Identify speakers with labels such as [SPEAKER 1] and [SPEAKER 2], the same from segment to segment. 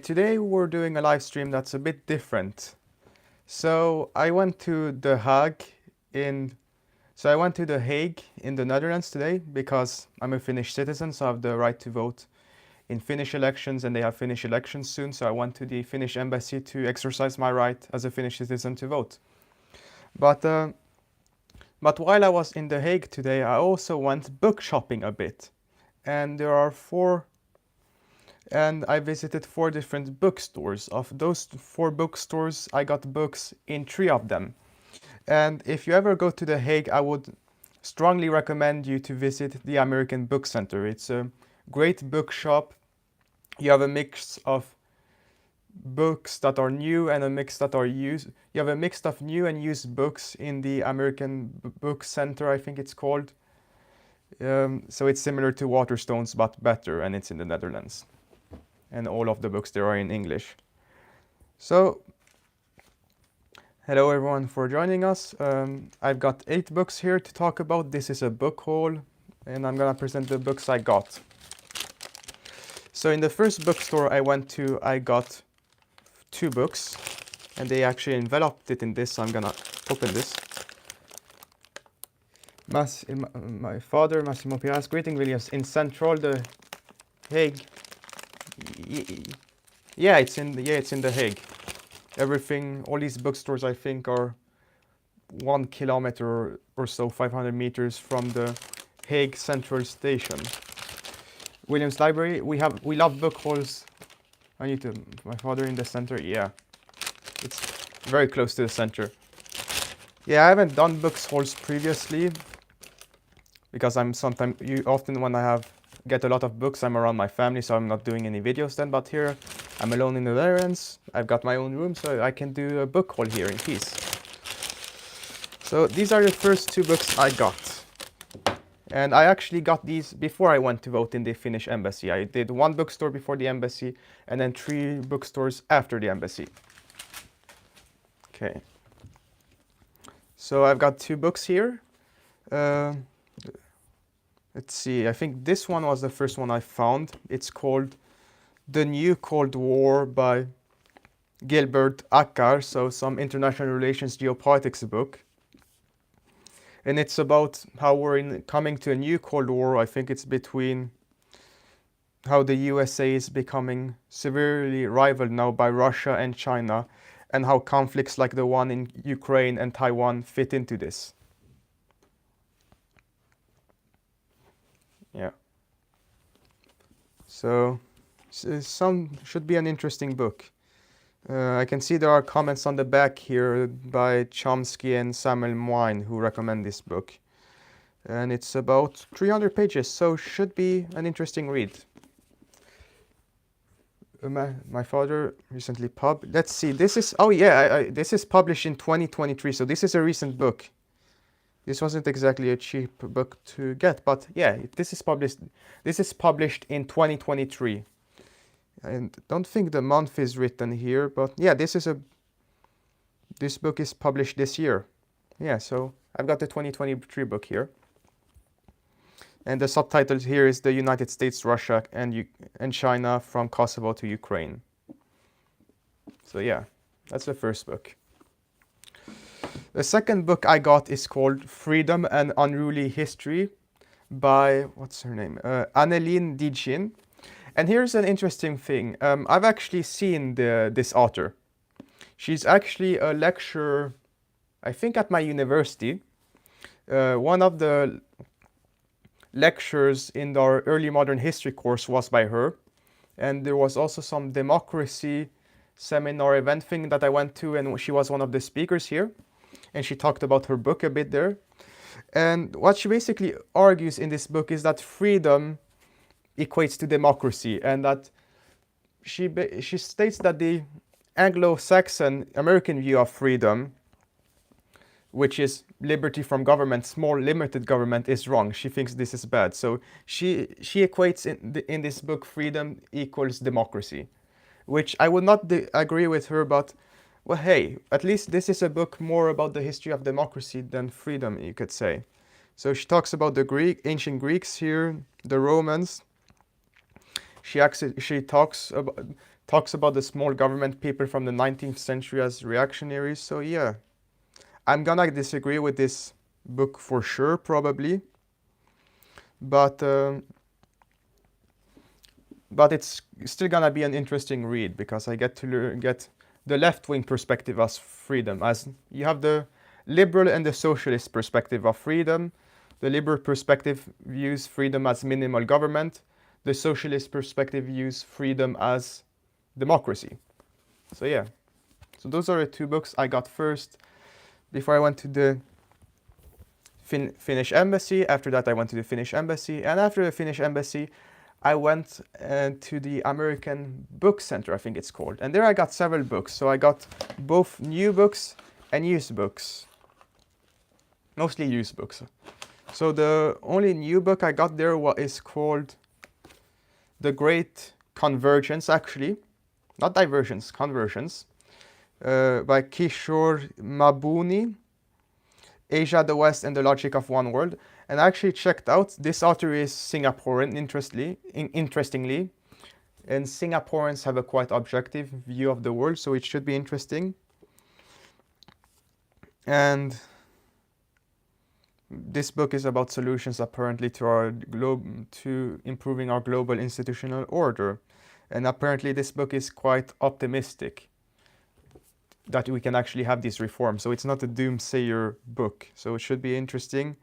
[SPEAKER 1] Today we're doing a live stream that's a bit different. So I went to the Hague in I went to the Hague in the Netherlands today because I'm a Finnish citizen, so I have the right to vote in Finnish elections, and they have Finnish elections soon. So I went to the Finnish embassy to exercise my right as a Finnish citizen to vote. But uh, but while I was in the Hague today, I also went book shopping a bit, and I visited 4 different bookstores. Of those 4 bookstores, I got books in 3 of them. And if you ever go to The Hague, I would strongly recommend you to visit the American Book Center. It's a great bookshop. You have a mix of books that are new and a mix that are used. You have a mix of new and used books in the American Book Center, I think it's called. So it's similar to Waterstones, but better, and it's in the Netherlands. And all of the books there are in English. So, hello everyone for joining us. I've got 8 books here to talk about. This is a book haul, and I'm gonna present the books I got. So in the first bookstore I went to, I got 2 books, and they actually enveloped it in this, so I'm gonna open this. My father, Massimo Piazza, greeting Williams, in Central, The Hague. Yeah, it's in the Hague. Everything, all these bookstores, I think, are 1 kilometer or so, 500 meters from the Hague Central Station. Williams Library, we love book hauls. My father in the center, yeah. It's very close to the center. Yeah, I haven't done books hauls previously because often when I get a lot of books, I'm around my family, so I'm not doing any videos then. But here, I'm alone in the Netherlands. I've got my own room, so I can do a book haul here in peace. So these are the first 2 books I got. And I actually got these before I went to vote in the Finnish embassy. I did 1 bookstore before the embassy, and then 3 bookstores after the embassy. Okay. So I've got 2 books here. Let's see, I think this one was the first one I found. It's called The New Cold War by Gilbert Achcar, so some international relations geopolitics book. And it's about how we're coming to a new Cold War. I think it's between how the USA is becoming severely rivaled now by Russia and China, and how conflicts like the one in Ukraine and Taiwan fit into this. Yeah. So should be an interesting book. I can see there are comments on the back here by Chomsky and Samuel Moine who recommend this book. And it's about 300 pages, so should be an interesting read. My father recently let's see, this is, oh yeah, this is published in 2023, so this is a recent book. This wasn't exactly a cheap book to get, but yeah, this is published in 2023. And don't think the month is written here, but yeah, this book is published this year. Yeah, so I've got the 2023 book here. And the subtitle here is The United States, Russia, and China from Kosovo to Ukraine. So yeah, that's the first book. The second book I got is called Freedom and Unruly History by, what's her name? Annelien Dijin. And here's an interesting thing. I've actually seen this author. She's actually a lecturer, I think, at my university. One of the lectures in our early modern history course was by her. And there was also some democracy seminar event thing that I went to, and she was one of the speakers here. And she talked about her book a bit there. And what she basically argues in this book is that freedom equates to democracy, and that she states that the Anglo-Saxon American view of freedom, which is liberty from government, small limited government, is wrong. She thinks this is bad. So she equates in this book freedom equals democracy, which I would not agree with her, but well, hey, at least this is a book more about the history of democracy than freedom, you could say. So she talks about the ancient Greeks here, the Romans. She talks about talks about the small government people from the 19th century as reactionaries. So yeah, I'm gonna disagree with this book for sure, probably, but it's still gonna be an interesting read because I get to get the left-wing perspective as freedom. As you have the liberal and the socialist perspective of freedom. The liberal perspective views freedom as minimal government. The socialist perspective views freedom as democracy. So yeah, so those are the two books I got first before I went to the Finnish embassy. After that, I went to the Finnish embassy, and after the Finnish embassy, I went to the American Book Center, I think it's called, and there I got several books. So I got both new books and used books, mostly used books. So the only new book I got there is called The Great Convergence, actually, not Divergence, Convergence, by Kishore Mabuni, Asia, the West, and the Logic of One World. And I actually checked out, this author is Singaporean, interestingly, and Singaporeans have a quite objective view of the world, so it should be interesting. And this book is about solutions apparently to improving our global institutional order. And apparently this book is quite optimistic that we can actually have these reforms. So it's not a doomsayer book. So it should be interesting.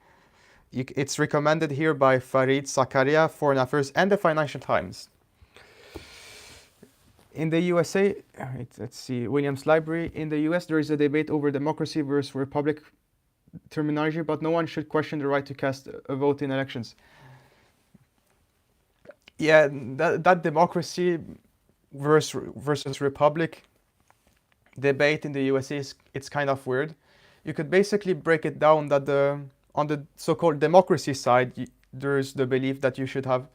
[SPEAKER 1] It's recommended here by Farid Zakaria, Foreign Affairs, and the Financial Times. In the USA, let's see, Williams Library. In the US, there is a debate over democracy versus republic terminology, but no one should question the right to cast a vote in elections. Yeah, that democracy versus republic debate in the USA it's kind of weird. You could basically break it down that on the so-called democracy side, there's the belief that you should have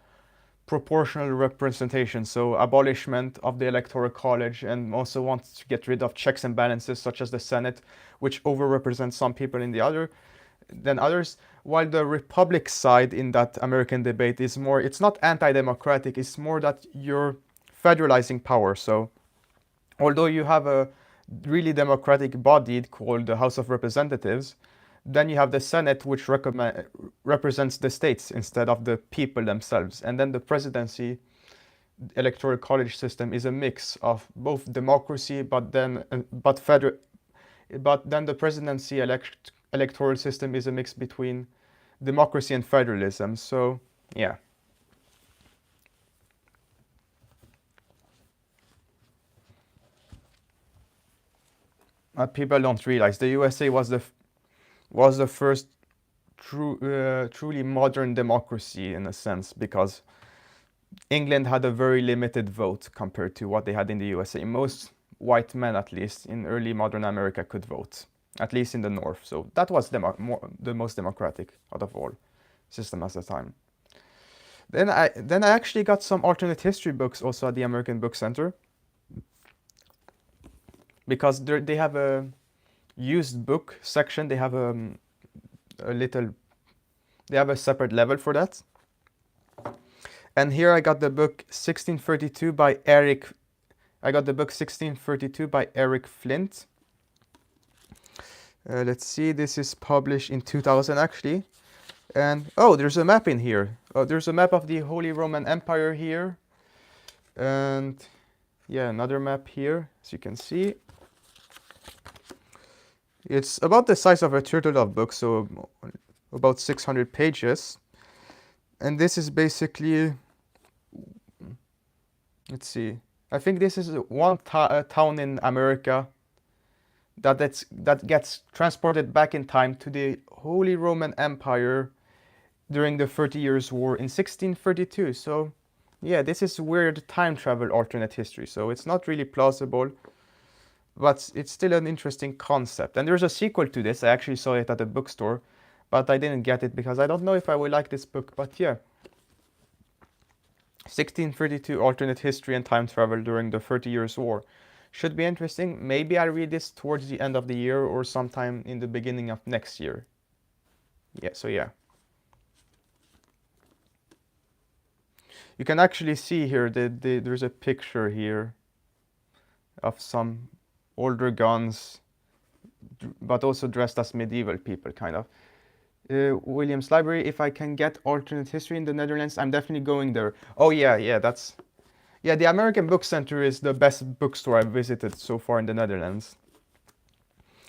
[SPEAKER 1] proportional representation, so abolishment of the electoral college, and also want to get rid of checks and balances such as the Senate, which overrepresents some people than others, while the republic side in that American debate is more, it's not anti-democratic, it's more that you're federalizing power. So although you have a really democratic body called the House of Representatives, then you have the Senate, which represents the states instead of the people themselves. And then the presidency electoral college system is a mix of both democracy, but then the presidency electoral system is a mix between democracy and federalism. So yeah. People don't realize the USA was the first truly modern democracy in a sense, because England had a very limited vote compared to what they had in the USA. Most white men, at least in early modern America, could vote, at least in the north. So that was the most democratic out of all system at the time. Then I actually got some alternate history books also at the American Book Center, because they have a used book section. They have they have a separate level for that. And here I got the book 1632 by Eric. I got the book 1632 by Eric Flint. Let's see, this is published in 2000 actually. And oh, there's a map in here. Oh, there's a map of the Holy Roman Empire here. And yeah, another map here, as you can see. It's about the size of a Turtle book, so about 600 pages. And this is basically, let's see, I think this is one town in America that gets transported back in time to the Holy Roman Empire during the 30 Years' War in 1632. So yeah, this is weird time travel alternate history. So it's not really plausible, but it's still an interesting concept. And there's a sequel to this. I actually saw it at a bookstore, but I didn't get it because I don't know if I will like this book. But yeah, 1632 alternate history and time travel during the 30 Years' War. Should be interesting. Maybe I'll read this towards the end of the year or sometime in the beginning of next year. Yeah, so yeah. You can actually see here that there's a picture here of some older guns, but also dressed as medieval people, kind of. Williams Library, if I can get alternate history in the Netherlands, I'm definitely going there. Oh yeah, yeah, the American Book Center is the best bookstore I've visited so far in the Netherlands.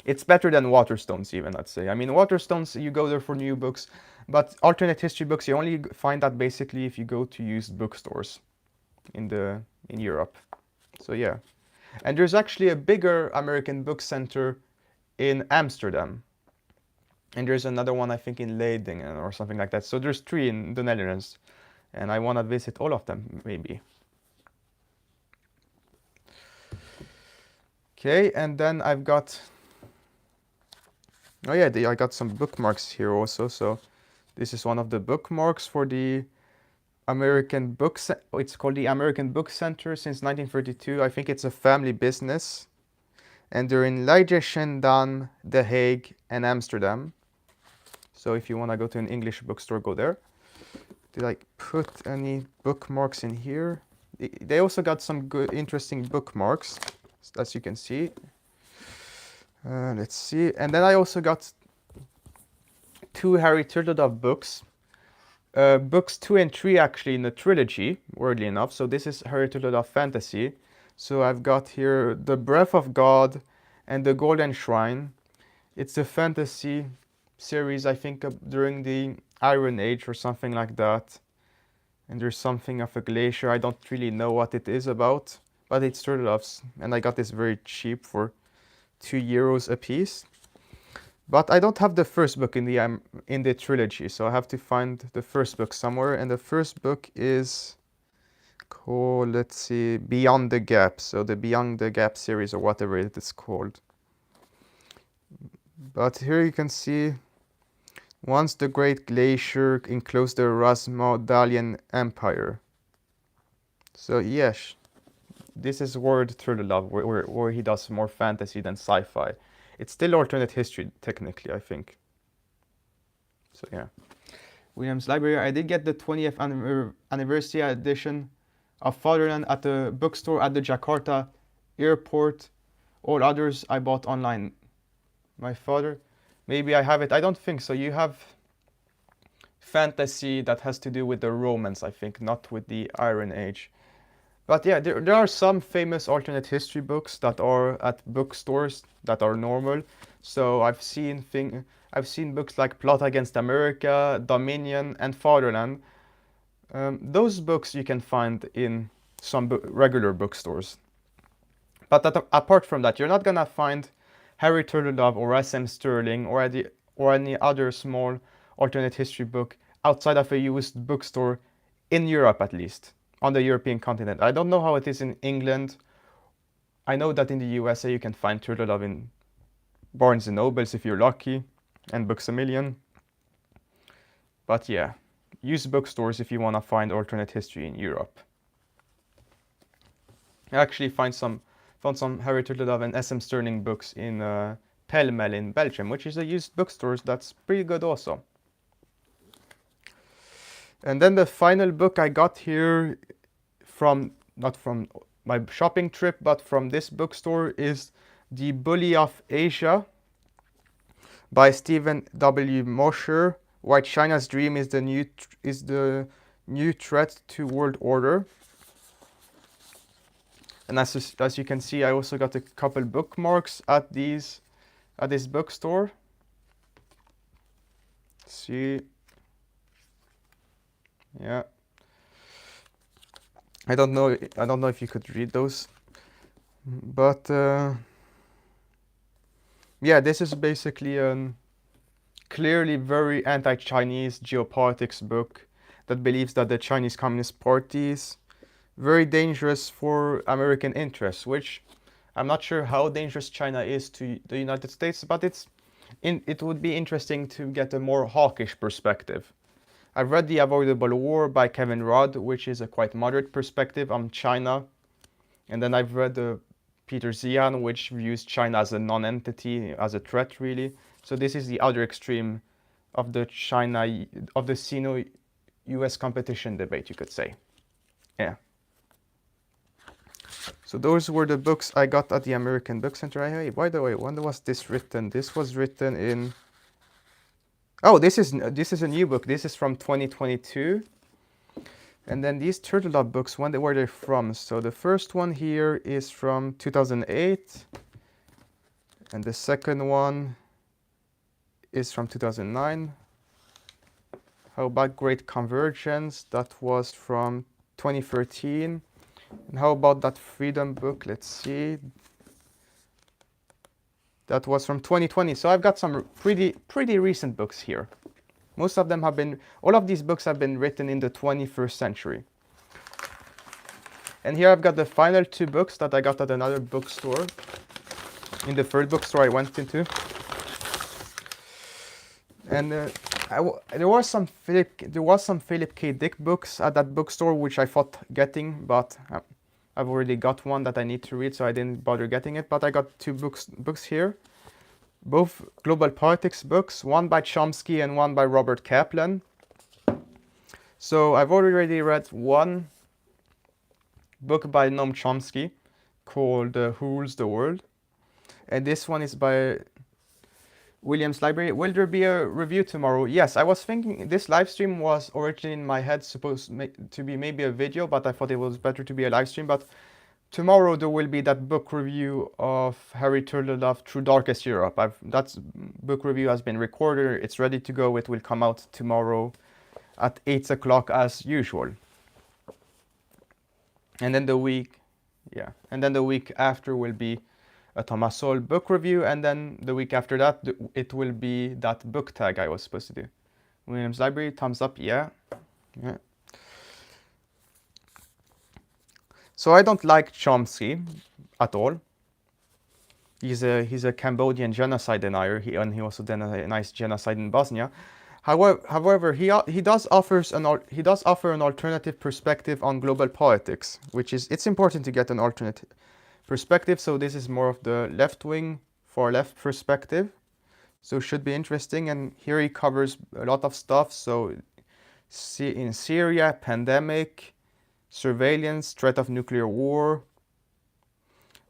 [SPEAKER 1] It's better than Waterstones even, I'd say. I mean, Waterstones, you go there for new books, but alternate history books, you only find that basically if you go to used bookstores in Europe. So yeah. And there's actually a bigger American Book Center in Amsterdam. And there's another one, I think, in Leiden or something like that. So there's 3 in the Netherlands. And I want to visit all of them, maybe. Okay, and then I've got... Oh yeah, I got some bookmarks here also. So this is one of the bookmarks for the American Book Center. It's called the American Book Center since 1932. I think it's a family business. And they're in Leiden, Schiedam, The Hague, and Amsterdam. So if you want to go to an English bookstore, go there. Did I put any bookmarks in here? They also got some good, interesting bookmarks, as you can see. Let's see. And then I also got 2 Harry Turtledove books. Books 2 and 3 actually in the trilogy, weirdly enough. So this is Harry Turtledove Fantasy. So I've got here The Breath of God and The Golden Shrine. It's a fantasy series, I think, during the Iron Age or something like that. And there's something of a glacier. I don't really know what it is about, but it's Turtledoves. And I got this very cheap for €2 a piece. But I don't have the first book in the trilogy, so I have to find the first book somewhere. And the first book is called, let's see, Beyond the Gap. So the Beyond the Gap series, or whatever it is called. But here you can see, once the great glacier enclosed the Rasmodalian Empire. So yes, this is Word Turtledove, where he does more fantasy than sci-fi. It's still alternate history, technically, I think. So yeah. Williams Library. I did get the 20th anniversary edition of Fatherland at the bookstore at the Jakarta airport. All others I bought online. My father, maybe I have it. I don't think so. You have fantasy that has to do with the Romans, I think, not with the Iron Age. But yeah, there are some famous alternate history books that are at bookstores that are normal. So I've seen books like Plot Against America, Dominion, and Fatherland. Those books you can find in some regular bookstores. But apart from that, you're not gonna find Harry Turtledove or S.M. Sterling or any other small alternate history book outside of a used bookstore in Europe, at least. On the European continent. I don't know how it is in England. I know that in the USA you can find Turtledove in Barnes & Nobles if you're lucky, and Books A Million. But yeah, use bookstores if you want to find alternate history in Europe. I actually found some Harry Turtledove and S.M. Sterling books in Pelmel in Belgium, which is a used bookstore that's pretty good also. And then the final book I got here not from my shopping trip, but from this bookstore is The Bully of Asia by Stephen W. Mosher. Why China's Dream is the new threat to world order. And as you can see, I also got a couple bookmarks at this bookstore. See. Yeah. I don't know if you could read those, but yeah, this is basically a clearly very anti-Chinese geopolitics book that believes that the Chinese Communist Party is very dangerous for American interests, which I'm not sure how dangerous China is to the United States, but it would be interesting to get a more hawkish perspective. I've read The Avoidable War by Kevin Rudd, which is a quite moderate perspective on China. And then I've read Peter Zian, which views China as a non-entity, as a threat, really. So this is the other extreme of the Sino-US competition debate, you could say. Yeah. So those were the books I got at the American Book Center. Hey, by the way, when was this written? This was written in... Oh, this is a new book. This is from 2022. And then these Turtle Dove books, when were they from? So the first one here is from 2008. And the second one is from 2009. How about Great Convergence? That was from 2013. And how about that Freedom book? Let's see. That was from 2020. So I've got some pretty recent books here. Most of them have been, all of these books have been written in the 21st century. And here I've got the final two books that I got at another bookstore, in the third bookstore I went into. And there was some Philip K. Dick books at that bookstore which I thought getting, but I've already got one that I need to read, so I didn't bother getting it. But I got two books here. Both global politics books, one by Chomsky and one by Robert Kaplan. So I've already read one book by Noam Chomsky called Who Rules the World? And this one is by Williams Library. Will there be a review tomorrow? Yes, I was thinking this live stream was originally in my head supposed to be maybe a video, but I thought it was better to be a live stream. But tomorrow there will be that book review of Harry Turtledove Through Darkest Europe. That book review has been recorded. It's ready to go. It will come out tomorrow at 8 o'clock as usual. And then the week after will be a Thomas Sowell book review, and then the week after that it will be that book tag I was supposed to do. Williams Library, thumbs up, yeah. So I don't like Chomsky at all. He's a Cambodian genocide denier. He also denies genocide in Bosnia. However, he does offer an alternative perspective on global politics, which is, it's important to get an alternative perspective. So this is more of the left-wing, far-left perspective. So should be interesting. And here he covers a lot of stuff. So in Syria, pandemic, surveillance, threat of nuclear war,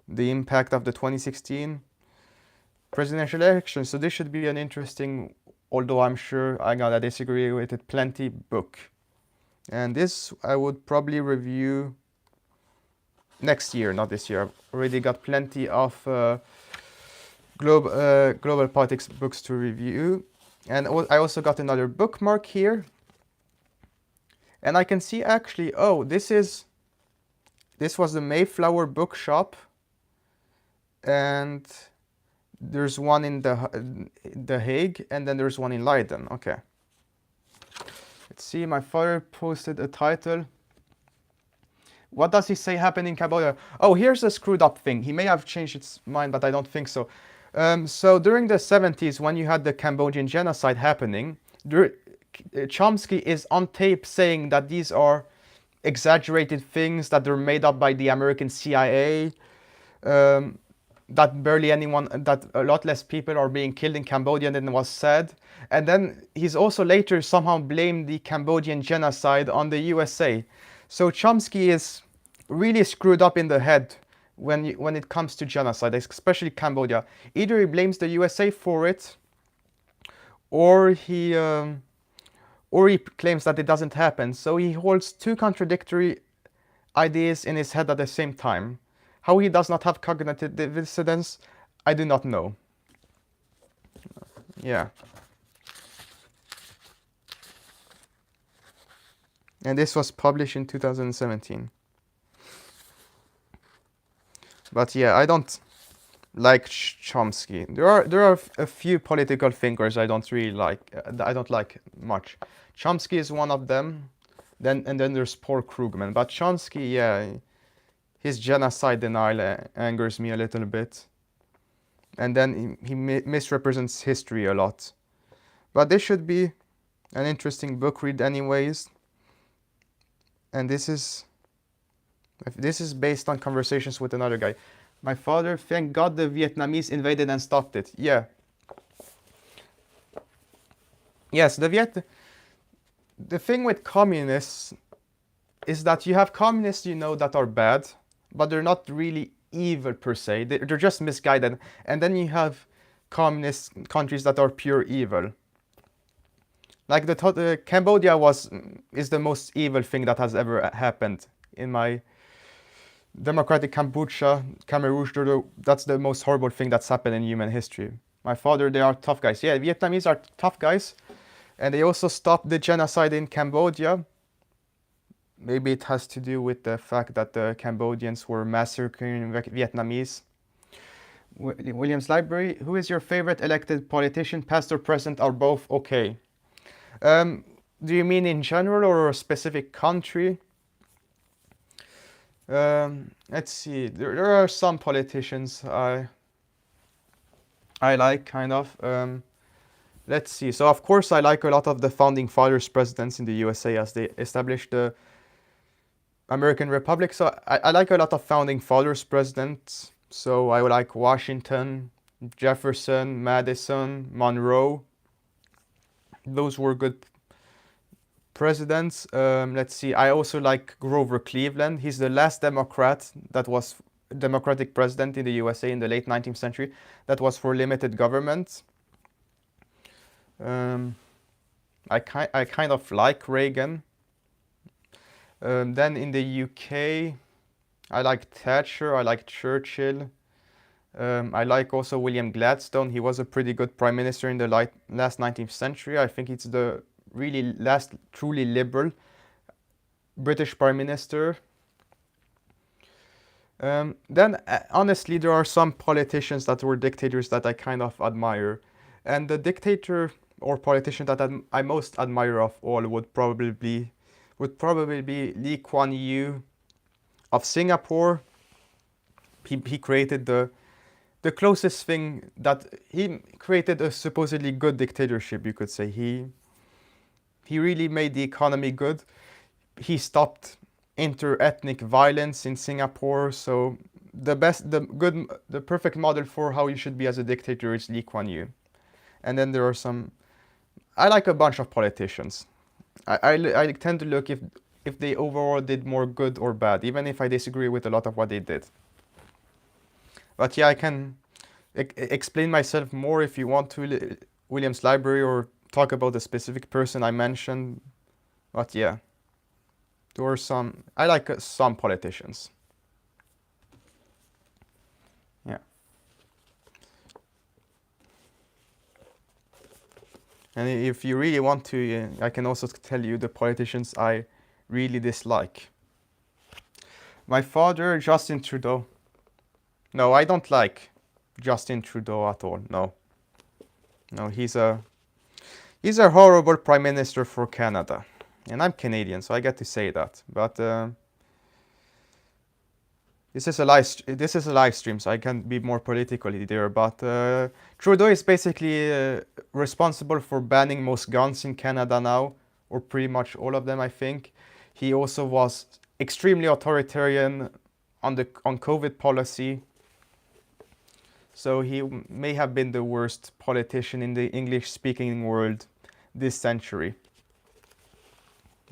[SPEAKER 1] the impact of the 2016 presidential election. So this should be an interesting, although I'm sure I'm gonna disagree with it, plenty book. And this I would probably review next year, not this year. I've already got plenty of global politics books to review. And I also got another bookmark here. And I can see actually, oh, this was the Mayflower Bookshop. And there's one in the Hague, and then there's one in Leiden. Okay. Let's see, my father posted a title. What does he say happened in Cambodia? Oh, here's a screwed up thing. He may have changed his mind, but I don't think so. So during the 70s, when you had the Cambodian genocide happening, Chomsky is on tape saying that these are exaggerated things, that they're made up by the American CIA, that a lot less people are being killed in Cambodia than was said. And then he's also later somehow blamed the Cambodian genocide on the USA. So Chomsky is really screwed up in the head when it comes to genocide, especially Cambodia. Either he blames the USA for it, or he claims that it doesn't happen. So he holds two contradictory ideas in his head at the same time. How he does not have cognitive dissonance, I do not know. Yeah. And this was published in 2017. But yeah, I don't like Chomsky. There are a few political thinkers I don't really like. I don't like much. Chomsky is one of them. And then there's Paul Krugman. But Chomsky, yeah, his genocide denial angers me a little bit. And then he misrepresents history a lot. But this should be an interesting book read anyways. And this is based on conversations with another guy. My father, thank God the Vietnamese invaded and stopped it. Yeah. Yes, the thing with communists is that you have communists, that are bad, but they're not really evil per se. They're just misguided. And then you have communist countries that are pure evil. Like Cambodia is the most evil thing that has ever happened in my democratic Cambodia, Khmer Rouge. That's the most horrible thing that's happened in human history. My father, they are tough guys. Yeah, Vietnamese are tough guys, and they also stopped the genocide in Cambodia. Maybe it has to do with the fact that the Cambodians were massacring Vietnamese. Williams Library, who is your favorite elected politician, past or present, or both? Okay. Do you mean in general or a specific country? Let's see. There are some politicians I like, kind of. Let's see. So of course I like a lot of the founding fathers presidents in the USA as they established the American Republic. So I like a lot of founding fathers presidents. So I like Washington, Jefferson, Madison, Monroe. Those were good presidents. Let's see. I also like Grover Cleveland. He's the last Democrat that was Democratic president in the USA in the late 19th century. That was for limited government. I kind of like Reagan. Then in the UK, I like Thatcher. I like Churchill. I like also William Gladstone. He was a pretty good prime minister in the last 19th century. I think it's the really last truly liberal British prime minister. Then honestly, there are some politicians that were dictators that I kind of admire. And the dictator or politician that I most admire of all would probably be Lee Kuan Yew of Singapore. He created the closest thing that he created a supposedly good dictatorship, you could say. He really made the economy good. He stopped inter-ethnic violence in Singapore. So the perfect model for how you should be as a dictator is Lee Kuan Yew. And then there are I like a bunch of politicians. I tend to look if they overall did more good or bad, even if I disagree with a lot of what they did. But yeah, I can explain myself more if you want to, Williams Library, or talk about the specific person I mentioned. But yeah, there are I like some politicians. Yeah. And if you really want to, I can also tell you the politicians I really dislike. My father, Justin Trudeau. No, I don't like Justin Trudeau at all. No, he's a horrible prime minister for Canada, and I'm Canadian, so I get to say that. But this is a live stream, so I can be more politically there. But Trudeau is basically responsible for banning most guns in Canada now, or pretty much all of them, I think. He also was extremely authoritarian on COVID policy. So he may have been the worst politician in the English-speaking world this century.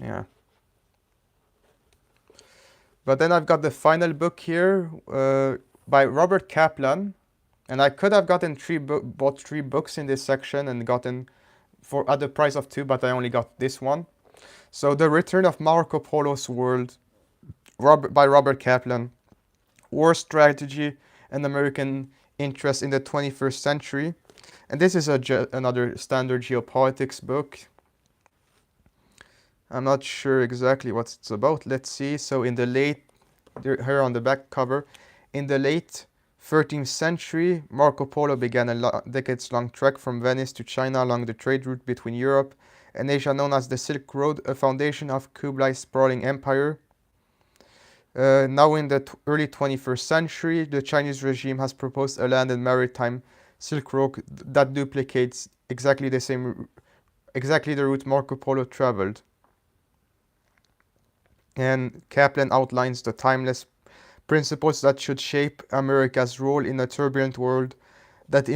[SPEAKER 1] Yeah. But then I've got the final book here by Robert Kaplan. And I could have gotten bought 3 books in this section and gotten at the price of 2, but I only got this one. So The Return of Marco Polo's World by Robert Kaplan. War Strategy and American Interest in the 21st Century. And this is another standard geopolitics book. I'm not sure exactly what it's about. Let's see. So here on the back cover, in the late 13th century, Marco Polo began a decades-long trek from Venice to China along the trade route between Europe and Asia known as the Silk Road, a foundation of Kublai's sprawling empire. Now in the early 21st century, the Chinese regime has proposed a land and maritime Silk Road that duplicates exactly the route Marco Polo traveled. And Kaplan outlines the timeless principles that should shape America's role in a turbulent world that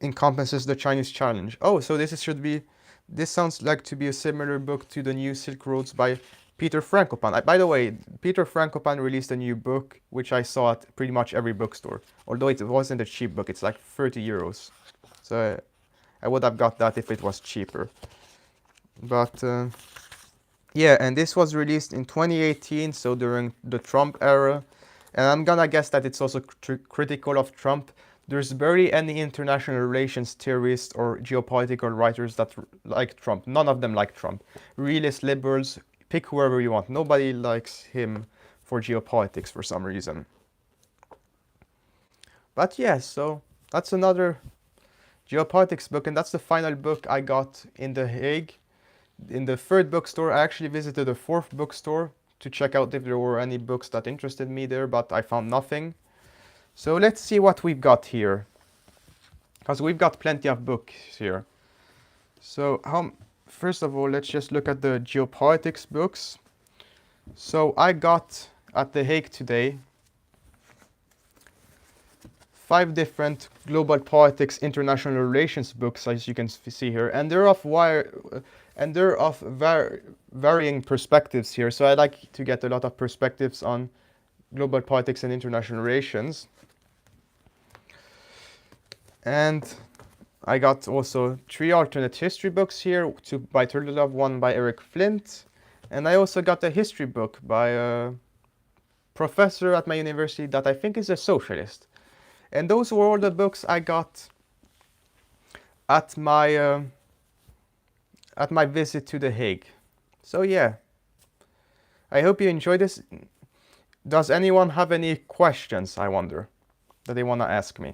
[SPEAKER 1] encompasses the Chinese challenge. Oh, so this sounds like to be a similar book to the New Silk Roads by Peter Frankopan. By the way, Peter Frankopan released a new book, which I saw at pretty much every bookstore. Although it wasn't a cheap book, it's like 30 euros. So I would have got that if it was cheaper. But yeah, and this was released in 2018, so during the Trump era. And I'm gonna guess that it's also critical of Trump. There's barely any international relations theorists or geopolitical writers that like Trump. None of them like Trump. Realist liberals, pick whoever you want. Nobody likes him for geopolitics for some reason. But yeah, so that's another geopolitics book, and that's the final book I got in The Hague. In the third bookstore, I actually visited a fourth bookstore to check out if there were any books that interested me there, but I found nothing. So let's see what we've got here, because we've got plenty of books here. So first of all, let's just look at the geopolitics books. So I got at The Hague today 5 different global politics, international relations books, as you can see here, and they're of varying perspectives here. So I like to get a lot of perspectives on global politics and international relations. And I got also 3 alternate history books here, 2 by Turtledove, 1 by Eric Flint, and I also got a history book by a professor at my university that I think is a socialist. And those were all the books I got at my visit to The Hague. So yeah, I hope you enjoyed this. Does anyone have any questions, I wonder, that they want to ask me?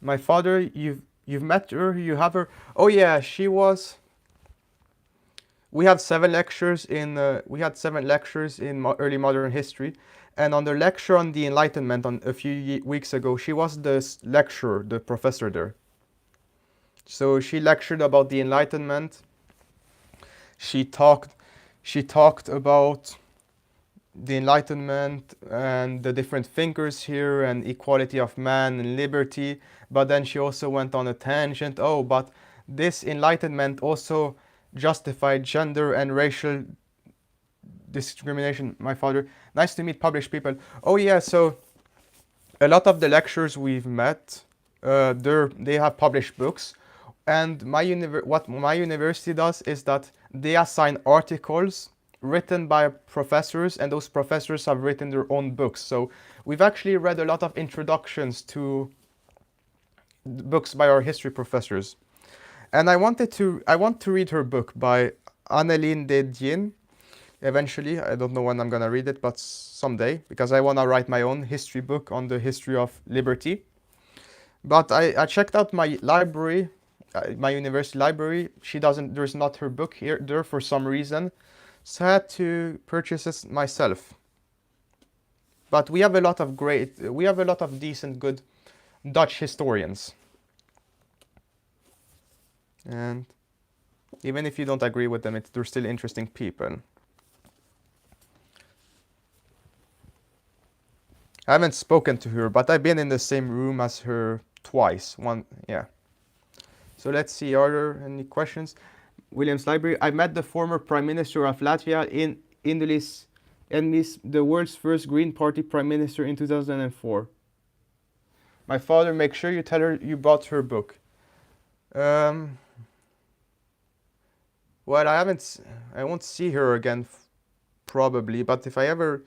[SPEAKER 1] My father, you've met her, you have her. Oh yeah, she was. We had 7 lectures in early modern history, and on the lecture on the Enlightenment a few weeks ago, she was the lecturer, the professor there. So she lectured about the Enlightenment. She talked about the Enlightenment and the different thinkers here and equality of man and liberty. But then she also went on a tangent. Oh, but this Enlightenment also justified gender and racial discrimination. My father, nice to meet published people. Oh yeah, so a lot of the lecturers we've met, they have published books, and what my university does is that they assign articles written by professors, and those professors have written their own books. So we've actually read a lot of introductions to books by our history professors. And I want to read her book by Anneline de Dien. Eventually, I don't know when I'm gonna read it, but someday, because I wanna write my own history book on the history of liberty. But I checked out my library, my university library. There's not her book there for some reason, so I had to purchase it myself. But we have a lot of decent, good Dutch historians. And even if you don't agree with them, they're still interesting people. I haven't spoken to her, but I've been in the same room as her twice. Yeah. So let's see, are there any questions? Williams Library. I met the former Prime Minister of Latvia in Indulis Enmis, the world's first Green Party Prime Minister in 2004. My father, make sure you tell her you bought her book. Well, I won't see her again probably, but if I ever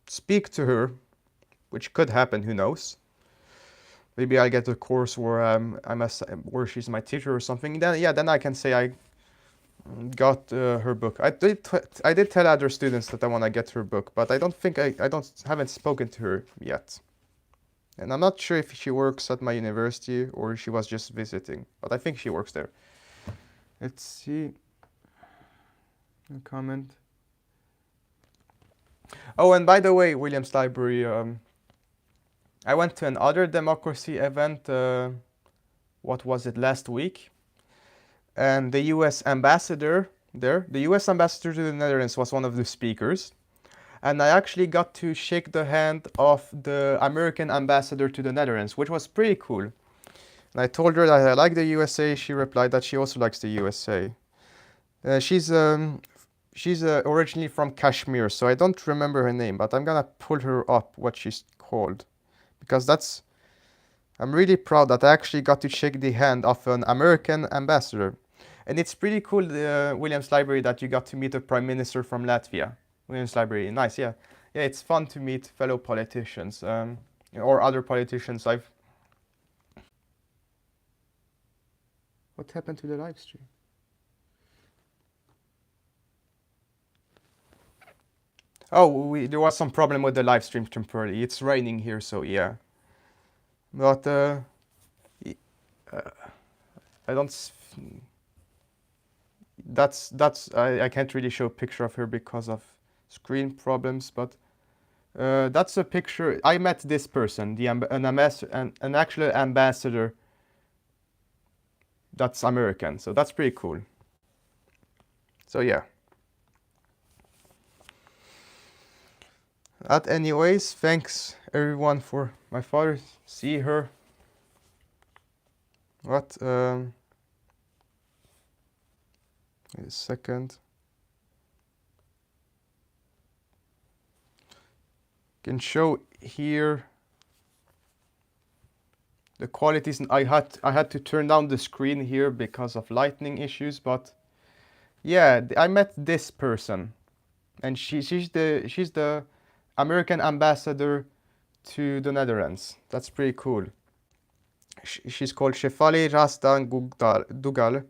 [SPEAKER 1] speak to her, which could happen, who knows? Maybe I get a course where where she's my teacher or something. Then I can say I got her book. I did tell other students that I want to get her book, but I haven't spoken to her yet. And I'm not sure if she works at my university or she was just visiting, but I think she works there. Let's see. A comment. Oh, and by the way, Williams Library, I went to another democracy event, what was it, last week? And the US ambassador there, the US ambassador to the Netherlands was one of the speakers. And I actually got to shake the hand of the American ambassador to the Netherlands, which was pretty cool. And I told her that I like the USA. She replied that she also likes the USA. She's originally from Kashmir, so I don't remember her name, but I'm gonna pull her up, what she's called, because I'm really proud that I actually got to shake the hand of an American ambassador. And it's pretty cool, Williams Library, that you got to meet a prime minister from Latvia. Williams Library, nice, yeah. Yeah, it's fun to meet fellow politicians, or other politicians. What happened to the live stream? Oh, there was some problem with the live stream temporarily. It's raining here, so yeah. But I don't. I can't really show a picture of her because of screen problems. But that's a picture. I met this person, an actual ambassador. That's American, so that's pretty cool. So yeah. Anyways, thanks everyone for my father. See her. What? Wait a second. Can show here the qualities. I had to turn down the screen here because of lighting issues, but yeah, I met this person, and she's the American ambassador to the Netherlands. That's pretty cool. She's called Shefali Rastan Dugal,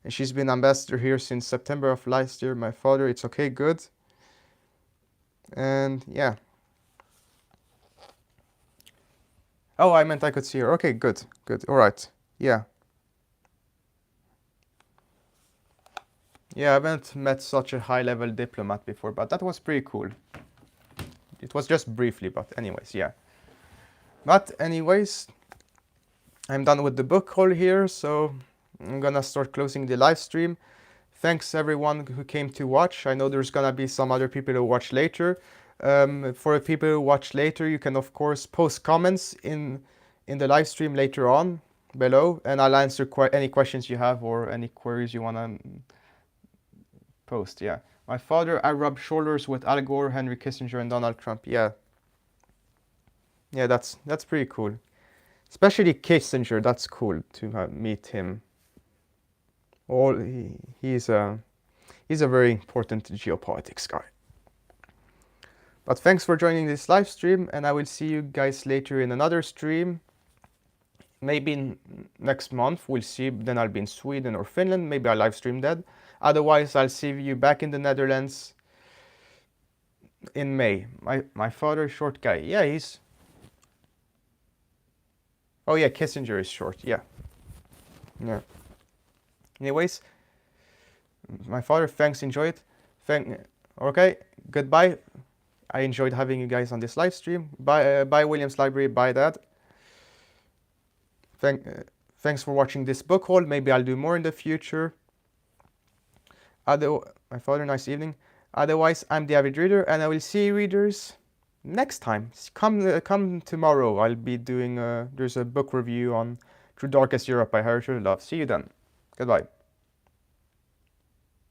[SPEAKER 1] and she's been ambassador here since September of last year. My father, it's okay, good. And yeah. Oh, I meant I could see her. Okay, good, good. All right. Yeah. Yeah, I haven't met such a high-level diplomat before, but that was pretty cool. It was just briefly, but anyways, yeah. But anyways, I'm done with the book haul here, so I'm gonna start closing the live stream. Thanks everyone who came to watch. I know there's gonna be some other people who watch later. For the people who watch later, you can of course post comments in the live stream later on below, and I'll answer any questions you have or any queries you wanna post. Yeah. My father, I rubbed shoulders with Al Gore, Henry Kissinger, and Donald Trump. Yeah. Yeah, that's pretty cool. Especially Kissinger, that's cool to meet him. He's a very important geopolitics guy. But thanks for joining this live stream, and I will see you guys later in another stream. Maybe next month, we'll see. Then I'll be in Sweden or Finland. Maybe I'll live stream that. Otherwise, I'll see you back in the Netherlands in May. My father, short guy. Yeah, he's... Oh yeah, Kissinger is short. Yeah. Yeah. Anyways, my father, thanks, enjoy it. Okay, goodbye. I enjoyed having you guys on this live stream. Bye, Williams Library. Bye, Dad. Thanks for watching this book haul. Maybe I'll do more in the future. My father, nice evening. Otherwise, I'm the Avid Reader, and I will see you readers next time. Come tomorrow. I'll be doing there's a book review on Through Darkest Europe by Harry Love. See you then. Goodbye.